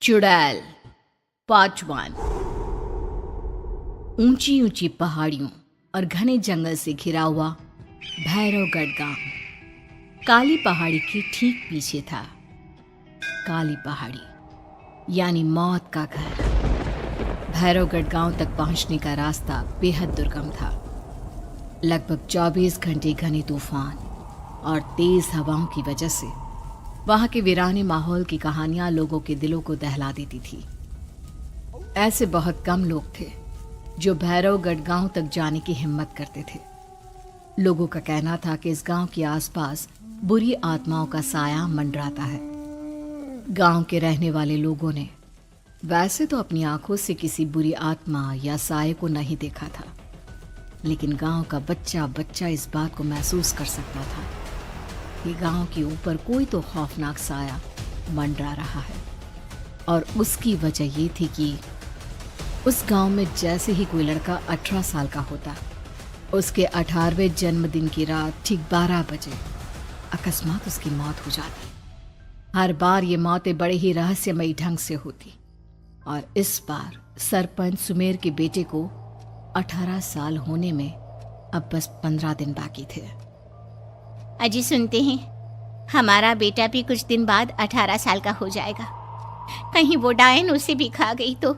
चुड़ैल पार्ट 1। ऊंची ऊंची पहाड़ियों और घने जंगल से घिरा हुआ भैरवगढ़ गांव काली पहाड़ी के ठीक पीछे था। काली पहाड़ी यानी मौत का घर। भैरवगढ़ गांव तक पहुंचने का रास्ता बेहद दुर्गम था। लगभग 24 घंटे घने तूफान और तेज हवाओं की वजह से वहां के वीराने माहौल की कहानियां लोगों के दिलों को दहला देती थी। ऐसे बहुत कम लोग थे जो भैरवगढ़ गांव तक जाने की हिम्मत करते थे। लोगों का कहना था कि इस गांव के आसपास बुरी आत्माओं का साया मंडराता है। गांव के रहने वाले लोगों ने वैसे तो अपनी आंखों से किसी बुरी आत्मा या साये को नहीं देखा था, लेकिन गांव का बच्चा बच्चा इस बात को महसूस कर सकता था कि गांव के ऊपर कोई तो खौफनाक साया मंडरा रहा है। और उसकी वजह ये थी कि उस गांव में जैसे ही कोई लड़का 18 साल का होता, उसके 18वें जन्मदिन की रात ठीक 12 बजे अकस्मात उसकी मौत हो जाती। हर बार ये मौतें बड़े ही रहस्यमयी ढंग से होती और इस बार सरपंच सुमेर के बेटे को 18 साल होने में अब बस 15 दिन बाकी थे। अजी सुनते हैं, हमारा बेटा भी कुछ दिन बाद 18 साल का हो जाएगा। कहीं वो डायन उसे भी खा गई तो।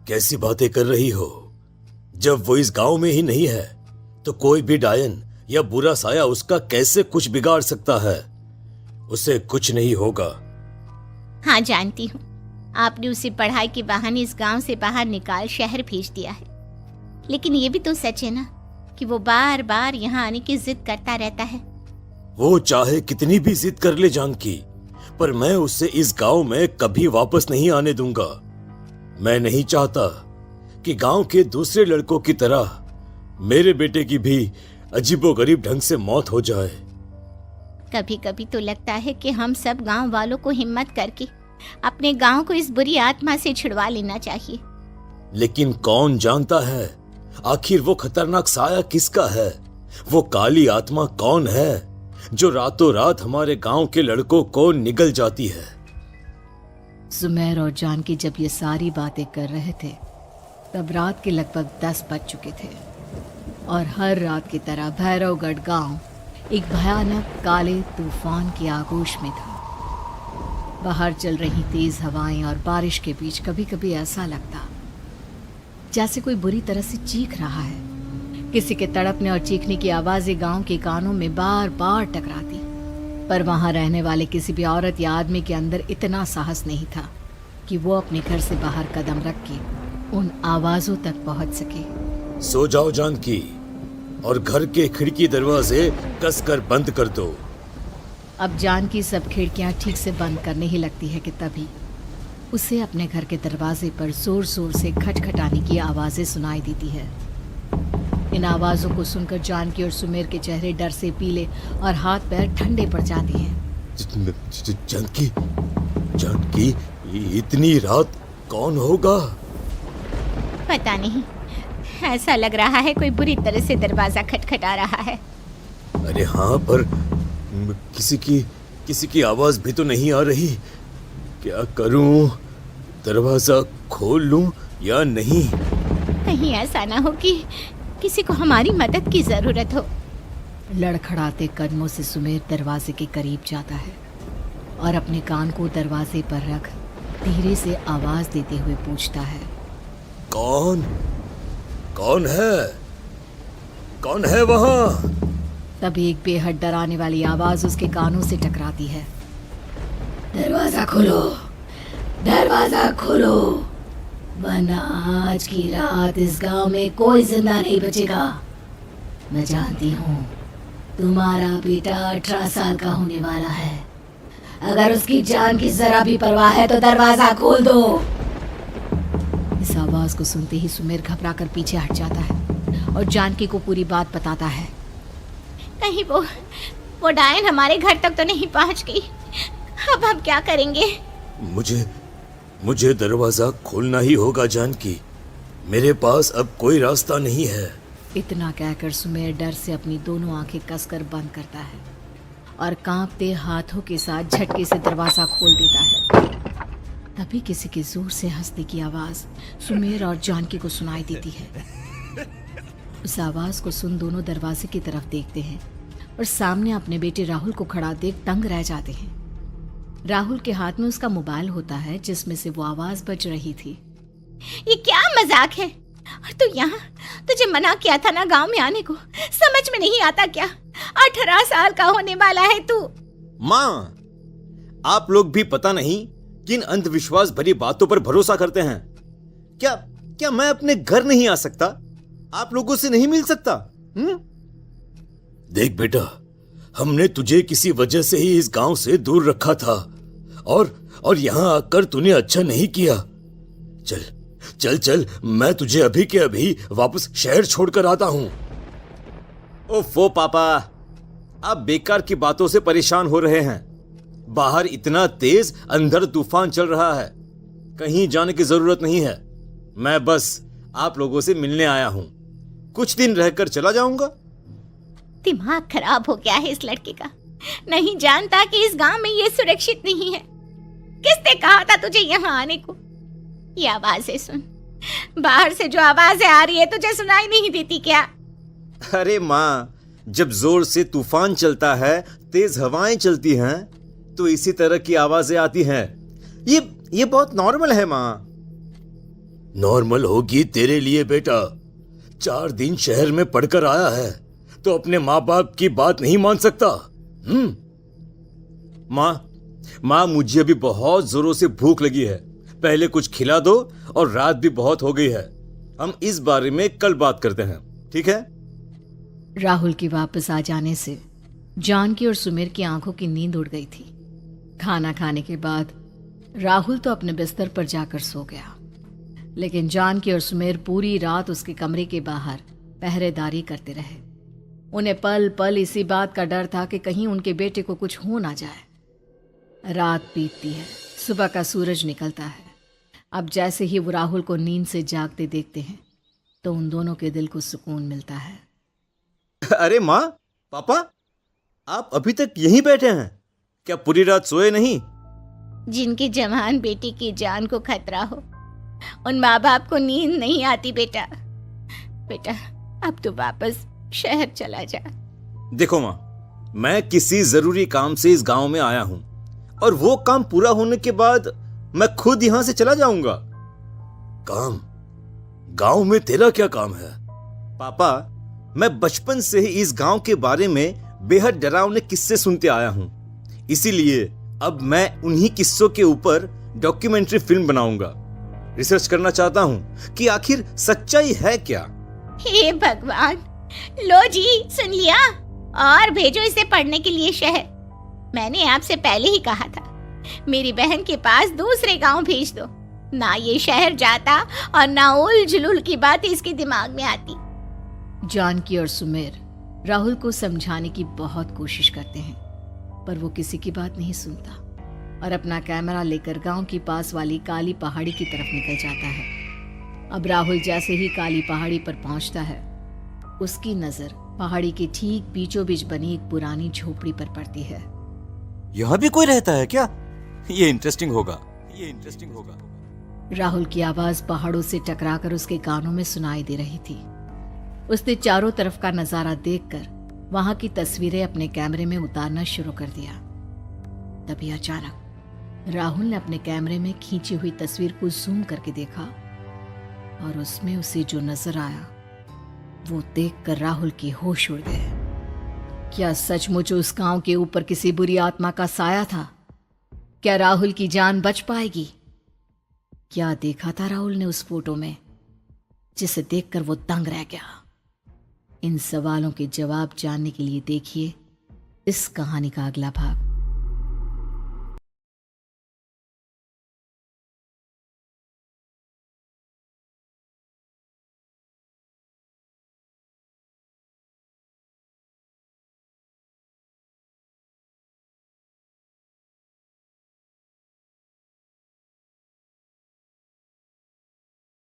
कैसी बातें कर रही हो? जब वो इस गांव में ही नहीं है तो कोई भी डायन या बुरा साया उसका कैसे कुछ बिगाड़ सकता है? उसे कुछ नहीं होगा। हाँ जानती हूँ, आपने उसे पढ़ाई के बहाने इस गांव से बाहर निकाल शहर भेज दिया है, लेकिन ये भी तो सच है ना कि वो बार बार यहाँ आने की जिद करता रहता है। वो चाहे कितनी भी जिद कर ले जानकी, पर मैं उसे इस गांव में कभी वापस नहीं आने दूंगा। मैं नहीं चाहता कि गांव के दूसरे लड़कों की तरह मेरे बेटे की भी अजीबोगरीब ढंग से मौत हो जाए। कभी कभी तो लगता है कि हम सब गांव वालों को हिम्मत करके अपने गांव को इस बुरी आत्मा से छुड़वा लेना चाहिए। लेकिन कौन जानता है आखिर वो खतरनाक साया किसका है? वो काली आत्मा कौन है जो रातों रात हमारे गांव के लड़कों को निगल जाती है? सुमेर और जानकी जब ये सारी बातें कर रहे थे तब रात के लगभग 10 बज चुके थे और हर रात की तरह भैरवगढ़ गांव एक भयानक काले तूफान की आगोश में था। बाहर चल रही तेज हवाएं और बारिश के बीच कभी कभी ऐसा लगता जैसे कोई बुरी तरह से चीख रहा है। किसी के तड़पने और चीखने की आवाजें गांव के कानों में बार बार टकराती, पर वहां रहने वाले किसी भी औरत या आदमी के अंदर इतना साहस नहीं था कि वो अपने घर से बाहर कदम रख के उन आवाजों तक पहुंच सके। सो जाओ जानकी और घर के खिड़की दरवाजे कसकर बंद कर दो। अब जानकी सब खिड़कियां ठीक से बंद करने ही लगती है कि तभी उसे अपने घर के दरवाजे पर जोर जोर से खटखटाने की आवाजें सुनाई देती है। इन आवाजों को सुनकर जानकी और सुमेर के चेहरे डर से पीले और हाथ पैर ठंडे पड़ जाते हैं। जानकी, जानकी, इतनी रात कौन होगा? पता नहीं, ऐसा लग रहा है कोई बुरी तरह से दरवाजा खटखटा रहा है। अरे हाँ, पर किसी की आवाज भी तो नहीं आ रही। क्या करूं? दरवाजा खोल लूं या नहीं? कहीं ऐसा ना हो कि किसी को हमारी मदद की जरूरत हो। लड़खड़ाते कदमों से सुमेर दरवाजे के करीब जाता है और अपने कान को दरवाजे पर रख धीरे से आवाज देते हुए पूछता है, कौन कौन है? कौन है वहां? तभी एक बेहद डराने वाली आवाज उसके कानों से टकराती है। दरवाजा खोलो, दरवाजा खोलो, वरना आज की रात इस गांव में कोई जिंदा नहीं बचेगा। मैं जानती हूँ तुम्हारा बेटा 18 साल का होने वाला है। अगर उसकी जान की जरा भी परवाह है तो दरवाजा खोल दो। इस आवाज को सुनते ही सुमेर घबरा कर पीछे हट जाता है और जानकी को पूरी बात बताता है। कहीं वो डायन हमारे घर तक तो नहीं पहुंच गई? अब हम क्या करेंगे? मुझे दरवाजा खोलना ही होगा जानकी। मेरे पास अब कोई रास्ता नहीं है। इतना कहकर सुमेर डर से अपनी दोनों आंखें कसकर बंद करता है और कांपते हाथों के साथ झटके से दरवाजा खोल देता है। तभी किसी के जोर से हंसने की आवाज सुमेर और जानकी को सुनाई देती है। उस आवाज को सुन दोनों दरवाजे की तरफ देखते हैं और सामने अपने बेटे राहुल को खड़ा देख दंग रह जाते हैं। राहुल के हाथ में उसका मोबाइल होता है जिसमें से वो आवाज बज रही थी। ये क्या मजाक है? और तू यहाँ, तुझे मना किया था ना गांव में आने को, समझ में नहीं आता क्या? 18 साल का होने वाला है तू। माँ, आप लोग भी पता नहीं किन अंधविश्वास भरी बातों पर भरोसा करते हैं। क्या क्या मैं अपने घर नहीं आ सकता? आप लोगों से नहीं मिल सकता? देख बेटा, हमने तुझे किसी वजह से ही इस गांव से दूर रखा था और यहां आकर तूने अच्छा नहीं किया। चल चल चल, मैं तुझे अभी के अभी वापस शहर छोड़कर आता हूं। ओफो पापा, आप बेकार की बातों से परेशान हो रहे हैं। बाहर इतना तेज अंधर तूफान चल रहा है, कहीं जाने की जरूरत नहीं है। मैं बस आप लोगों से मिलने आया हूं, कुछ दिन रहकर चला जाऊंगा। दिमाग खराब हो गया है इस लड़के का, नहीं जानता कि इस गांव में ये सुरक्षित नहीं है। किसने कहा था तुझे यहाँ आने को? ये आवाजें सुन, बाहर से जो आवाजें आ रही है तुझे सुनाई नहीं देती क्या? अरे माँ, जब जोर से तूफान चलता है, तेज हवाएं चलती हैं, तो इसी तरह की आवाजें आती हैं। ये बहुत नॉर्मल है माँ। नॉर्मल होगी तेरे लिए बेटा। 4 दिन शहर में पढ़कर आया है तो अपने माँ बाप की बात नहीं मान सकता। माँ, मुझे अभी बहुत जोरों से भूख लगी है, पहले कुछ खिला दो, और रात भी बहुत हो गई है। हम इस बारे में कल बात करते हैं, ठीक है? राहुल के वापस आ जाने से जानकी और सुमेर की आंखों की नींद उड़ गई थी। खाना खाने के बाद राहुल तो अपने बिस्तर पर जाकर सो गया, लेकिन जानकी और सुमेर पूरी रात उसके कमरे के बाहर पहरेदारी करते रहे। उन्हें पल पल इसी बात का डर था कि कहीं उनके बेटे को कुछ हो ना जाए। रात बीतती है, सुबह का सूरज निकलता है। अब जैसे ही वो राहुल को नींद से जागते देखते हैं तो उन दोनों के दिल को सुकून मिलता है। अरे माँ, पापा, आप अभी तक यहीं बैठे हैं? क्या पूरी रात सोए नहीं? जिनकी जवान बेटी की जान को खतरा हो, उन माँ बाप को नींद नहीं आती बेटा। बेटा, अब तो वापस शहर चला जा। देखो माँ, मैं किसी जरूरी काम से इस गांव में आया हूं, और वो काम पूरा होने के बाद मैं खुद यहां से चला जाऊंगा। काम? गांव में तेरा क्या काम है? पापा, मैं बचपन से ही इस गांव के बारे में बेहद डरावने किस्से सुनते आया हूं, इसीलिए अब मैं उन्हीं किस्सों के ऊपर डॉक्यूमेंट्री फिल्म बनाऊंगा। रिसर्च करना चाहता हूं कि आखिर सच्चाई है क्या। हे भगवान, लो जी, सुन लिया, और भेजो इसे पढ़ने के लिए शहर। मैंने आपसे पहले ही कहा था, मेरी बहन के पास दूसरे गांव भेज दो। ना ये शहर जाता और ना उल जुलूल की बात इसके दिमाग में आती। जानकी और सुमेर राहुल को समझाने की बहुत कोशिश करते हैं, पर वो किसी की बात नहीं सुनता और अपना कैमरा लेकर गांव की पास वाली काली पहाड़ी की तरफ निकल जाता है। अब राहुल जैसे ही काली पहाड़ी पर पहुंचता है, उसकी नजर पहाड़ी के ठीक बीचों बीच बनी एक पुरानी झोपड़ी पर पड़ती है। यहाँ भी कोई रहता है क्या? ये इंटरेस्टिंग होगा। राहुल की आवाज पहाड़ों से टकराकर उसके कानों में सुनाई दे रही थी। उसने चारों तरफ का नजारा देखकर वहां की तस्वीरें अपने कैमरे में उतारना शुरू कर दिया। तभी अचानक राहुल ने अपने कैमरे में खींची हुई तस्वीर को जूम करके देखा, और उसमें उसे जो नजर आया वो देखकर राहुल के होश उड़ गए। क्या सचमुच उस गांव के ऊपर किसी बुरी आत्मा का साया था? क्या राहुल की जान बच पाएगी? क्या देखा था राहुल ने उस फोटो में जिसे देखकर वो दंग रह गया? इन सवालों के जवाब जानने के लिए देखिए इस कहानी का अगला भाग।